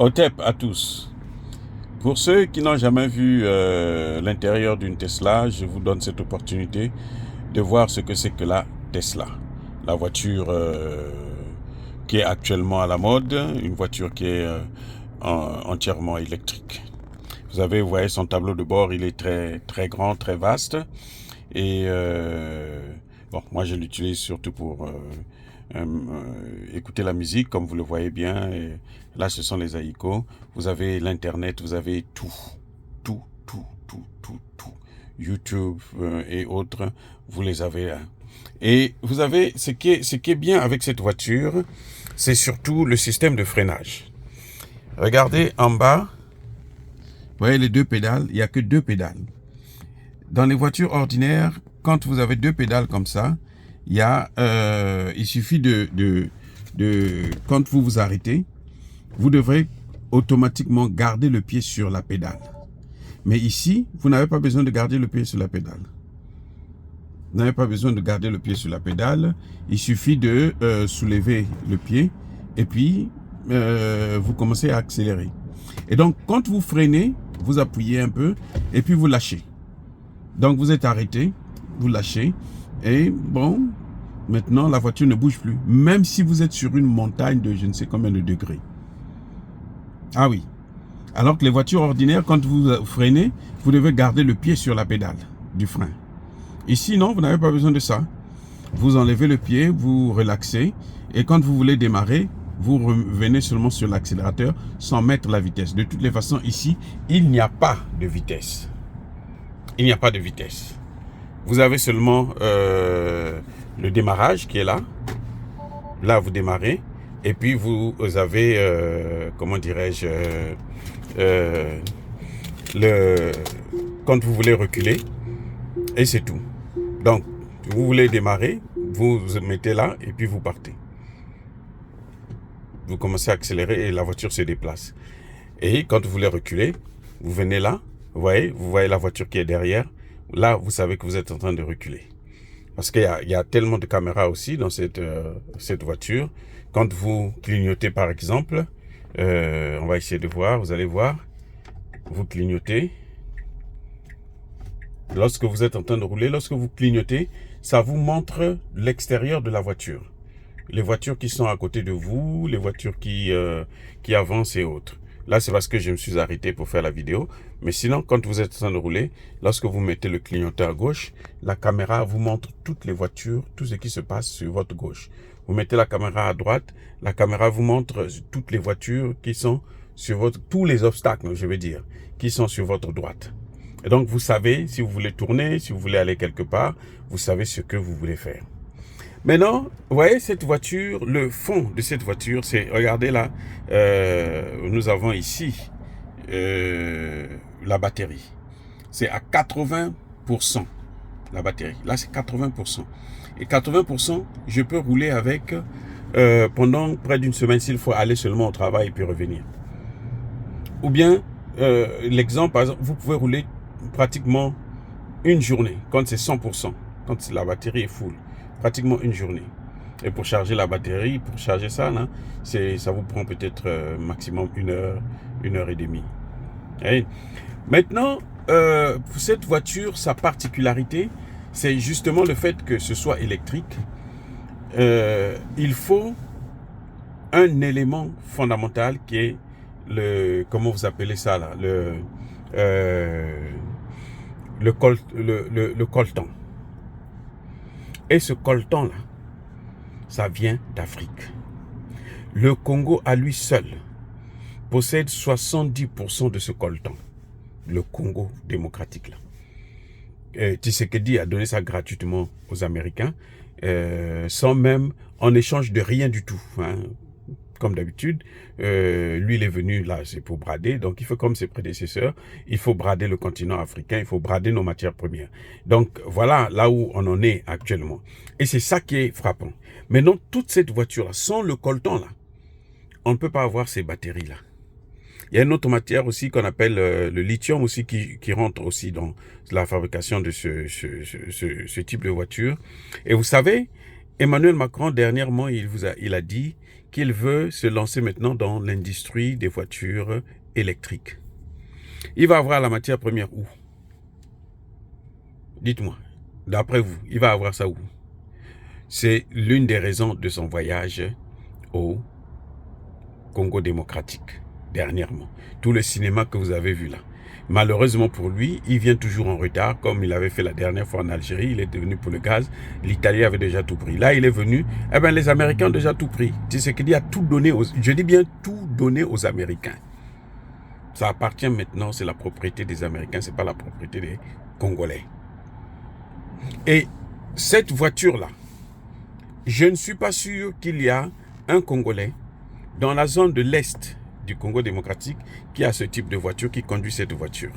Otep à tous. Pour ceux qui n'ont jamais vu l'intérieur d'une Tesla, je vous donne cette opportunité de voir ce que c'est que la Tesla. La voiture qui est actuellement à la mode, une voiture qui est entièrement électrique. Vous voyez son tableau de bord, il est très grand, très vaste. Et bon, moi je l'utilise surtout pour écouter la musique, comme vous le voyez bien. Et là, ce sont les aïkos. Vous avez l'internet, vous avez tout. YouTube et autres, vous les avez là. Et vous avez ce qui est bien avec cette voiture, c'est surtout le système de freinage. Regardez en bas, vous voyez les deux pédales, il n'y a que deux pédales. Dans les voitures ordinaires, quand vous avez deux pédales comme ça, il suffit quand vous vous arrêtez, vous devrez automatiquement garder le pied sur la pédale. Mais ici, vous n'avez pas besoin de garder le pied sur la pédale. Vous n'avez pas besoin de garder le pied sur la pédale. Il suffit de soulever le pied et puis vous commencez à accélérer. Et donc, quand vous freinez, vous appuyez un peu et puis vous lâchez. Donc, vous êtes arrêté, vous lâchez et bon, maintenant, la voiture ne bouge plus. Même si vous êtes sur une montagne de je ne sais combien de degrés. Ah oui. Alors que les voitures ordinaires, quand vous freinez, vous devez garder le pied sur la pédale du frein. Ici, non, vous n'avez pas besoin de ça. Vous enlevez le pied, vous relaxez. Et quand vous voulez démarrer, vous revenez seulement sur l'accélérateur sans mettre la vitesse. De toutes les façons, ici, il n'y a pas de vitesse. Il n'y a pas de vitesse. Vous avez seulement le démarrage qui est là. Là, vous démarrez. Et puis, vous avez, comment dirais-je, quand vous voulez reculer. Et c'est tout. Donc, vous voulez démarrer, vous mettez là et puis vous partez. Vous commencez à accélérer et la voiture se déplace. Et quand vous voulez reculer, vous venez là, vous voyez la voiture qui est derrière. Là, vous savez que vous êtes en train de reculer. Parce qu'il y a tellement de caméras aussi dans cette voiture. Quand vous clignotez par exemple, on va essayer de voir, vous allez voir, vous clignotez. Lorsque vous êtes en train de rouler, lorsque vous clignotez, ça vous montre l'extérieur de la voiture. Les voitures qui sont à côté de vous, les voitures qui avancent et autres. Là, c'est parce que je me suis arrêté pour faire la vidéo. Mais sinon, quand vous êtes en train de rouler, lorsque vous mettez le clignoteur à gauche, la caméra vous montre toutes les voitures, tout ce qui se passe sur votre gauche. Vous mettez la caméra à droite, la caméra vous montre toutes les voitures qui sont sur tous les obstacles, je veux dire, qui sont sur votre droite. Et donc, vous savez, si vous voulez tourner, si vous voulez aller quelque part, vous savez ce que vous voulez faire. Maintenant, vous voyez cette voiture, le fond de cette voiture, c'est, regardez là, nous avons ici la batterie. C'est à 80% la batterie. Là, c'est 80%. Et 80%, je peux rouler avec pendant près d'une semaine s'il faut aller seulement au travail et puis revenir. Ou bien, l'exemple, par exemple, vous pouvez rouler pratiquement une journée, quand c'est 100%, quand la batterie est full, pratiquement une journée. Et pour charger la batterie, pour charger ça, là, ça vous prend peut-être maximum une heure et demie. Et maintenant, pour cette voiture, sa particularité, c'est justement le fait que ce soit électrique. Il faut un élément fondamental qui est comment vous appelez ça là, le coltan. Et ce coltan là, ça vient d'Afrique. Le Congo à lui seul possède 70% de ce coltan. Le Congo démocratique là. Tshisekedi a donné ça gratuitement aux Américains, sans même en échange de rien du tout. Hein. Comme d'habitude, lui il est venu là, c'est pour brader, donc il fait comme ses prédécesseurs, il faut brader le continent africain, il faut brader nos matières premières. Donc voilà là où on en est actuellement. Et c'est ça qui est frappant. Maintenant, toute cette voiture-là, sans le coltan là, on ne peut pas avoir ces batteries-là. Il y a une autre matière aussi qu'on appelle le lithium aussi qui rentre aussi dans la fabrication de ce type de voiture. Et vous savez, Emmanuel Macron dernièrement, il a dit qu'il veut se lancer maintenant dans l'industrie des voitures électriques. Il va avoir la matière première où? Dites-moi, d'après vous, il va avoir ça où? C'est l'une des raisons de son voyage au Congo démocratique, dernièrement. Tout le cinéma que vous avez vu là. Malheureusement pour lui, il vient toujours en retard, comme il avait fait la dernière fois en Algérie. Il est venu pour le gaz. L'Italie avait déjà tout pris. Là, il est venu. Eh bien, les Américains ont déjà tout pris. C'est ce qu'il dit, a tout donné aux... Je dis bien tout donné aux Américains. Ça appartient maintenant, c'est la propriété des Américains, c'est pas la propriété des Congolais. Et cette voiture-là, je ne suis pas sûr qu'il y a un Congolais dans la zone de l'Est du Congo démocratique qui a ce type de voiture, qui conduit cette voiture.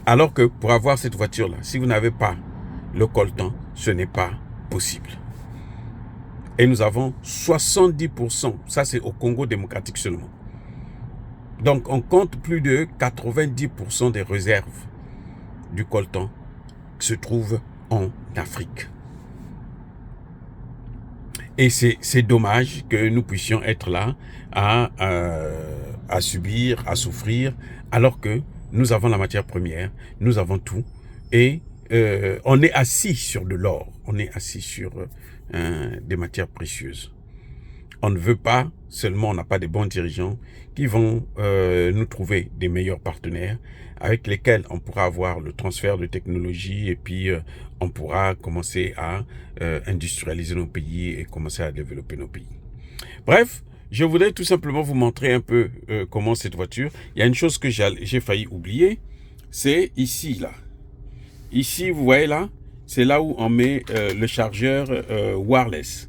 Alors que pour avoir cette voiture-là, si vous n'avez pas le coltan, ce n'est pas possible. Et nous avons 70%, ça c'est au Congo démocratique seulement. Donc on compte plus de 90% des réserves du coltan qui se trouvent en Afrique. Et c'est dommage que nous puissions être là à subir, à souffrir, alors que nous avons la matière première, nous avons tout, et on est assis sur de l'or, on est assis sur des matières précieuses. On ne veut pas, seulement on n'a pas de bons dirigeants qui vont nous trouver des meilleurs partenaires avec lesquels on pourra avoir le transfert de technologie et puis on pourra commencer à industrialiser nos pays et commencer à développer nos pays. Bref, je voudrais tout simplement vous montrer un peu comment cette voiture. Il y a une chose que j'ai failli oublier, c'est ici là. Ici, vous voyez là, c'est là où on met le chargeur wireless.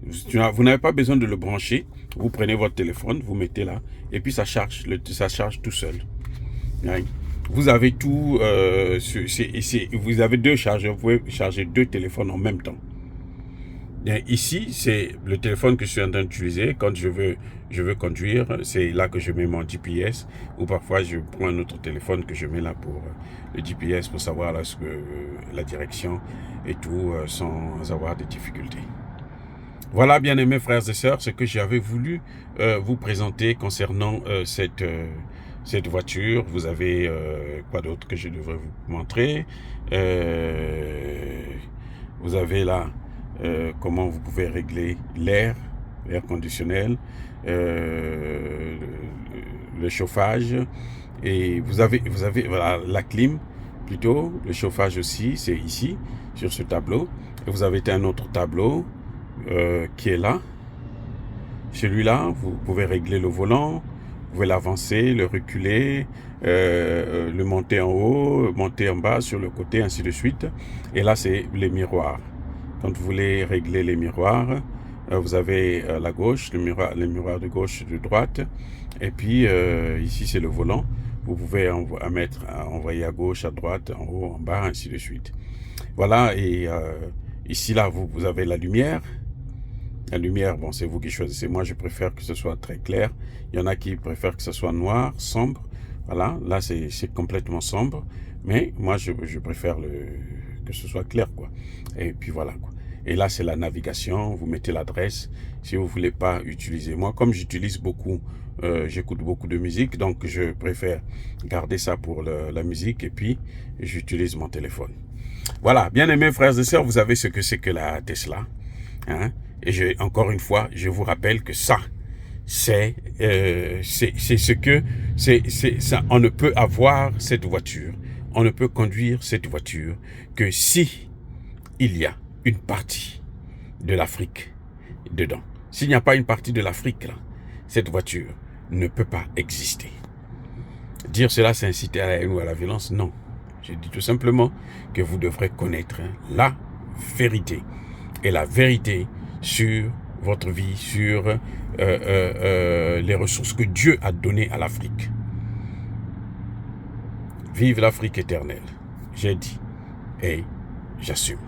Vous n'avez pas besoin de le brancher. Vous prenez votre téléphone, vous mettez là, et puis ça charge tout seul. Vous avez tout, vous avez deux chargeurs, vous pouvez charger deux téléphones en même temps. Ici, c'est le téléphone que je suis en train d'utiliser quand je veux conduire. C'est là que je mets mon GPS, ou parfois je prends un autre téléphone que je mets là pour le GPS, pour savoir là, la direction et tout, sans avoir de difficultés. Voilà, bien aimés frères et sœurs, ce que j'avais voulu vous présenter concernant cette voiture. Vous avez quoi d'autre que je devrais vous montrer? Vous avez là comment vous pouvez régler l'air conditionnel, le chauffage, et vous avez voilà, la clim plutôt, le chauffage aussi, c'est ici sur ce tableau. Et vous avez un autre tableau qui est là. Celui-là, vous pouvez régler le volant, vous pouvez l'avancer, le reculer, le monter en haut, monter en bas, sur le côté, ainsi de suite. Et là, c'est les miroirs. Quand vous voulez régler les miroirs, vous avez à la gauche, les miroirs de gauche et de droite. Et puis, ici, c'est le volant. Vous pouvez envoyer à gauche, à droite, en haut, en bas, ainsi de suite. Voilà, et ici, là, vous avez la lumière. La lumière, bon, c'est vous qui choisissez. Moi, je préfère que ce soit très clair. Il y en a qui préfèrent que ce soit noir, sombre. Voilà, là, c'est complètement sombre. Mais moi, je préfère que ce soit clair, quoi. Et puis voilà, quoi. Et là, c'est la navigation. Vous mettez l'adresse si vous voulez pas utiliser. Moi, comme j'utilise beaucoup, j'écoute beaucoup de musique, donc je préfère garder ça pour la musique. Et puis, j'utilise mon téléphone. Voilà, bien aimés frères et sœurs, vous savez ce que c'est que la Tesla, hein? Et encore une fois, je vous rappelle que ça, c'est ce que ça. On ne peut avoir cette voiture, on ne peut conduire cette voiture que si il y a une partie de l'Afrique dedans. S'il n'y a pas une partie de l'Afrique là, cette voiture ne peut pas exister. Dire cela, c'est inciter à la haine ou à la violence? Non. Je dis tout simplement que vous devrez connaître la vérité. Et la vérité sur votre vie, sur les ressources que Dieu a données à l'Afrique. Vive l'Afrique éternelle. J'ai dit et j'assume.